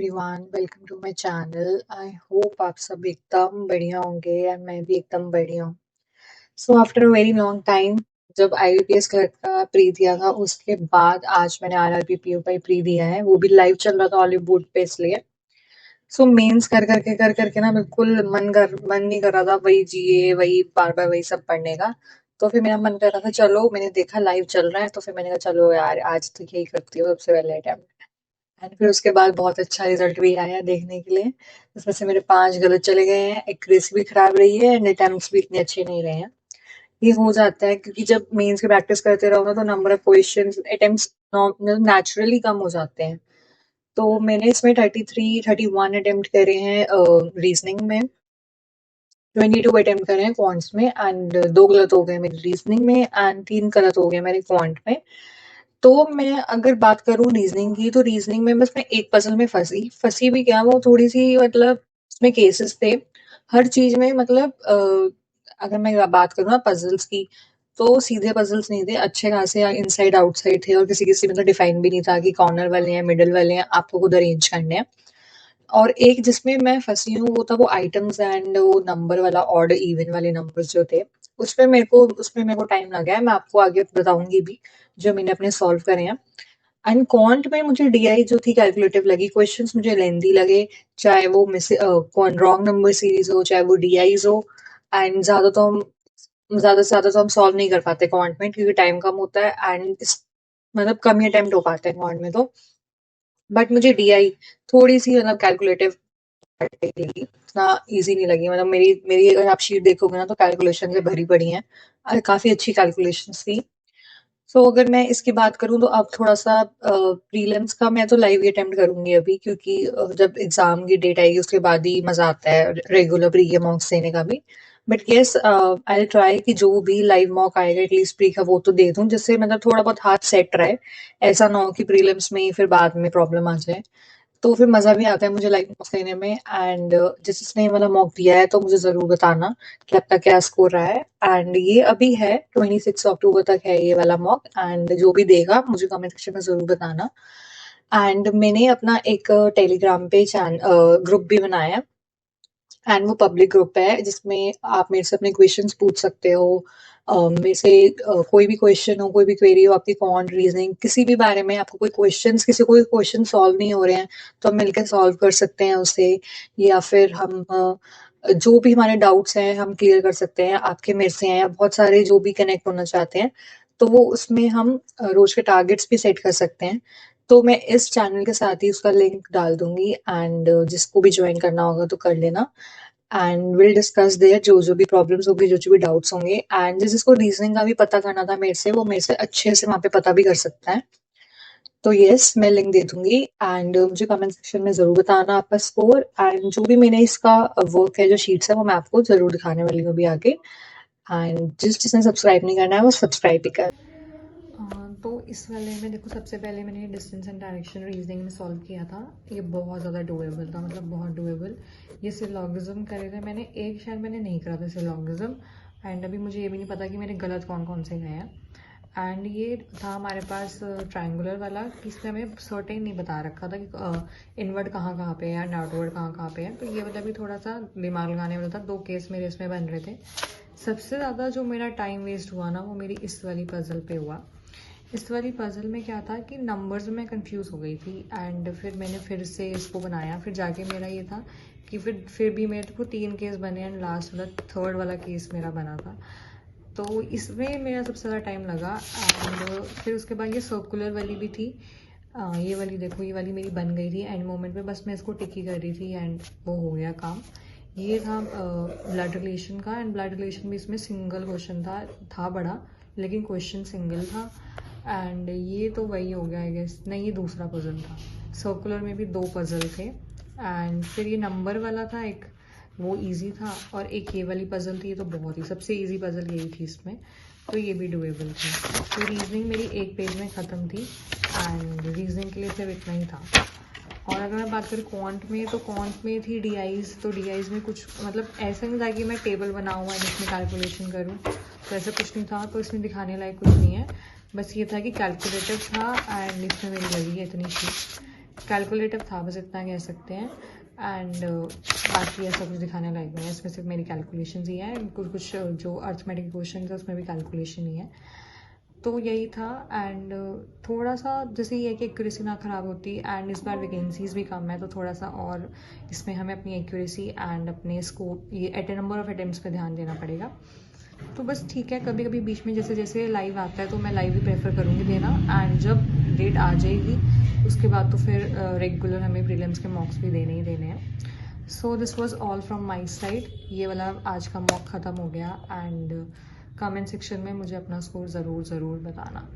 Everyone, welcome to my channel. I hope आप सब एकदम बढ़िया होंगे एंड मैं भी एकदम बढ़िया हूँ। So after a very long time, जब आईबीपीएस क्लर्क का प्री दिया था उसके बाद आज मैंने आरआरबी पीओ का प्री दिया है। वो भी लाइव चल रहा था हॉलीवुड पे, इसलिए सो मेंस कर करके ना बिल्कुल मन नहीं कर रहा था वही जीए वही बार बार वही सब पढ़ने का। तो फिर मेरा मन कर रहा था, चलो मैंने देखा लाइव चल रहा है तो फिर मैंने कहा चलो यार आज तो यही करती हूँ सबसे पहले अटेम्प्ट। एंड फिर उसके बाद बहुत अच्छा रिजल्ट भी आया देखने के लिए। इसमें से मेरे 5 गलत चले गए हैं, एक्यूरेसी भी खराब रही है एंड अटेम्प्ट्स भी इतने अच्छे नहीं रहे हैं। ये हो जाता है क्योंकि जब मेंस की प्रैक्टिस करते रहो ना तो number of questions attempts naturally कम हो जाते हैं। तो मैंने इसमें 31 अटेम्प्ट करे हैं रीजनिंग में, 22 अटेम्प्ट करे हैं क्वांट्स में एंड 2 गलत हो गए मेरे रीजनिंग में एंड 3 गलत हो गए मेरे क्वांट में। तो मैं अगर बात करूँ रीजनिंग की, तो रीजनिंग में बस मैं एक पजल में फंसी फंसी भी क्या, वो थोड़ी सी मतलब उसमें केसेस थे हर चीज में। मतलब अगर मैं बात करूँ ना पजल्स की, तो सीधे पजल्स नहीं थे, अच्छे खासे इनसाइड आउटसाइड थे और किसी किसी में तो डिफाइन भी नहीं था कि कॉर्नर वाले हैं मिडल वाले हैं, आपको खुद अरेंज करने हैं। और एक जिसमें मैं फंसी हूँ वो था वो आइटम्स एंड वो नंबर वाला, ऑड इवन वाले नंबर्स जो थे। उसमें मेरे को टाइम लगा है, मैं आपको आगे बताऊंगी भी जो मैंने अपने सॉल्व करे हैं। एंड क्वांट में मुझे डीआई जो थी कैलकुलेटिव लगी, क्वेश्चंस मुझे लेंदी लगे, चाहे वो मिस रॉन्ग नंबर सीरीज हो चाहे वो डीआईज हो। एंड ज्यादा से ज्यादा तो हम सॉल्व नहीं कर पाते क्वांट में क्योंकि टाइम कम होता है एंड मतलब कम ही अटेम्प्ट हो पाते हैं क्वांट में तो। बट मुझे डीआई थोड़ी सी मतलब कैलकुलेटिव लगी, इतना इजी नहीं लगी। मतलब मेरी मेरी अगर आप शीट देखोगे ना तो कैलकुलेशन से भरी पड़ी है और काफी अच्छी कैलकुलेशंस थी। सो अगर मैं इसकी बात करूं तो अब थोड़ा सा प्रीलिम्स का मैं तो लाइव अटेम्प्ट करूंगी अभी, क्योंकि जब एग्जाम की डेट आएगी उसके बाद ही मजा आता है रेगुलर प्री के मॉक्स देने का भी। बट येस, आई ट्राई कि जो भी लाइव मॉक आएगा एटलीस्ट प्री का वो तो दे दूं, जिससे मतलब थोड़ा बहुत हाथ सेट रहे। ऐसा ना हो कि प्रीलिम्स में ही फिर बाद में प्रॉब्लम आ जाए। तो फिर मजा भी आता है मुझे लाइव मॉक देने में। एंड जिसने वाला मॉक दिया है तो मुझे जरूर बताना कि आपका क्या स्कोर रहा है। एंड ये अभी है 26 अक्टूबर तक है ये वाला मॉक, एंड जो भी देगा मुझे कमेंट सेक्शन में जरूर बताना। एंड मैंने अपना एक टेलीग्राम पे ग्रुप भी बनाया है एंड वो पब्लिक ग्रुप है जिसमें आप मेरे से अपने क्वेश्चंस पूछ सकते हो। मेरे से कोई भी क्वेश्चन हो, कोई भी क्वेरी हो आपकी, कौन रीजनिंग किसी भी बारे में आपको कोई क्वेश्चंस, किसी कोई क्वेश्चन सॉल्व नहीं हो रहे हैं तो हम मिलकर सॉल्व कर सकते हैं उसे। या फिर हम जो भी हमारे डाउट्स हैं हम क्लियर कर सकते हैं, आपके मेरे से हैं या बहुत सारे जो भी कनेक्ट होना चाहते हैं। तो वो उसमें हम रोज के टारगेट्स भी सेट कर सकते हैं। तो मैं इस चैनल के साथ ही उसका लिंक डाल दूंगी एंड जिसको भी ज्वाइन करना होगा तो कर लेना। एंड विल डिस्कस देयर जो जो भी प्रॉब्लम्स होंगी, जो जो भी डाउट्स होंगे। एंड जिसको रीजनिंग का भी पता करना था मेरे से, वो मेरे से अच्छे से वहाँ पे पता भी कर सकता है। तो यस, मैं लिंक दे दूंगी एंड मुझे कमेंट सेक्शन में जरूर बताना आपका स्कोर। एंड जो भी मैंने इसका वर्क है, जो शीट्स है, वो मैं आपको जरूर दिखाने वाली हूँ अभी आगे। एंड जिसने सब्सक्राइब नहीं करना है वो सब्सक्राइब भी कर। तो इस वाले में देखो, सबसे पहले मैंने डिस्टेंस एंड डायरेक्शन रीजनिंग में सॉल्व किया था। ये बहुत ज़्यादा डुएबल था, मतलब बहुत डुएबल। ये सिलॉगिज्म करे थे मैंने, एक शायद मैंने नहीं करा था सिलॉगिज्म। एंड अभी मुझे ये भी नहीं पता कि मेरे गलत कौन कौन से गए हैं। एंड ये था हमारे पास ट्रायंगुलर वाला, इसमें हमें सर्टेन नहीं बता रखा था कि इनवर्ड कहाँ कहाँ पे है एंड आउटवर्ड कहाँ कहाँ पे है। तो ये वाला भी थोड़ा सा दिमाग लगाने वाला था। 2 केस मेरे इसमें बन रहे थे। सबसे ज़्यादा जो मेरा टाइम वेस्ट हुआ ना वो मेरी इस वाली पजल पे हुआ। इस वाली पजल में क्या था कि नंबर्स में कंफ्यूज हो गई थी एंड फिर मैंने फिर से इसको बनाया। फिर जाके मेरा ये था कि फिर भी मेरे को 3 केस बने एंड लास्ट वाला थर्ड वाला केस मेरा बना था। तो इसमें मेरा सबसे ज़्यादा टाइम लगा। एंड फिर उसके बाद ये सर्कुलर वाली भी थी। ये वाली देखो, ये वाली मेरी बन गई थी एंड मोमेंट में, बस मैं इसको टिकी कर रही थी एंड वो हो गया काम। ये था ब्लड रिलेशन का एंड ब्लड रिलेशन भी इसमें सिंगल क्वेश्चन था बड़ा, लेकिन क्वेश्चन सिंगल था। एंड ये तो वही हो गया आई गेस, नहीं ये दूसरा पजल था। सर्कुलर में भी 2 पजल थे। एंड फिर ये नंबर वाला था एक, वो इजी था। और एक ये वाली पजल थी, ये तो बहुत ही सबसे इजी पजल यही थी इसमें, तो ये भी डुएबल थी। तो रीजनिंग मेरी एक पेज में ख़त्म थी एंड रीजनिंग के लिए सिर्फ इतना ही था। और अगर मैं बात करूँ क्वांट में, तो क्वांट में थी डीआईज। तो डीआईज में कुछ मतलब ऐसा नहीं था कि मैं टेबल बनाऊँ एंड इसमें कैलकुलेशन करूँ, तो ऐसा कुछ नहीं था। तो इसमें दिखाने लायक कुछ नहीं है, बस ये था कि कैलकुलेटर था एंड इसमें मेरी लगी है इतनी शीट। कैलकुलेटिव था, बस इतना कह सकते हैं। एंड बाकी ऐसा कुछ दिखाने लायक नहीं है, इसमें सिर्फ मेरी कैलकुलेशंस ही हैं। कुछ जो अर्थमेटिक क्वेश्चन है उसमें भी कैलकुलेशन ही है। तो यही था। एंड थोड़ा सा जैसे ये है कि एक्यूरेसी ना ख़राब होती, एंड इस बार वैकेंसीज़ भी कम है, तो थोड़ा सा और इसमें हमें अपनी एक्यूरेसी एंड अपने स्कोप, ये at a number of attempts पे ध्यान देना पड़ेगा। तो बस ठीक है, कभी कभी बीच में जैसे जैसे लाइव आता है तो मैं लाइव ही प्रेफर करूँगी देना। एंड जब डेट आ जाएगी उसके बाद तो फिर रेगुलर हमें प्रीलिम्स के मॉक्स भी देने ही देने हैं। So this was all from my side. ये वाला आज का मॉक ख़त्म हो गया। एंड कमेंट सेक्शन में मुझे अपना स्कोर ज़रूर बताना।